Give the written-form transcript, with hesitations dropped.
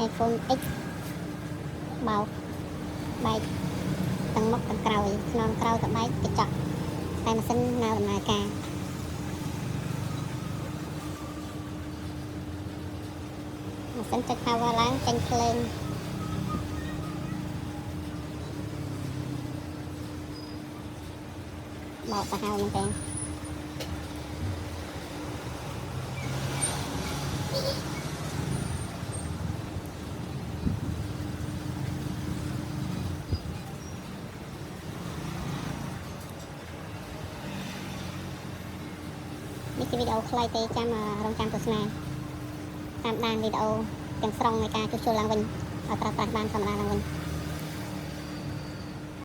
iPhone X បោកបែកទាំងមុខទាំងក្រោយខ្នងក្រោយក៏បែកកញ្ចក់តែម៉ាស៊ីននៅដំណើរការម៉ាស៊ីនចុច power ឡើងចេញភ្លើងបោកសាហាវមែនទេនេះជាវីដេអូខ្លីទេចាំរងចាំទស្សនាតាមដានវីដេអូទាំងស្រុងនៃការជួសជុលឡើងវិញឲ្យប្រើប្រាស់បានធម្មតាឡើងវិញ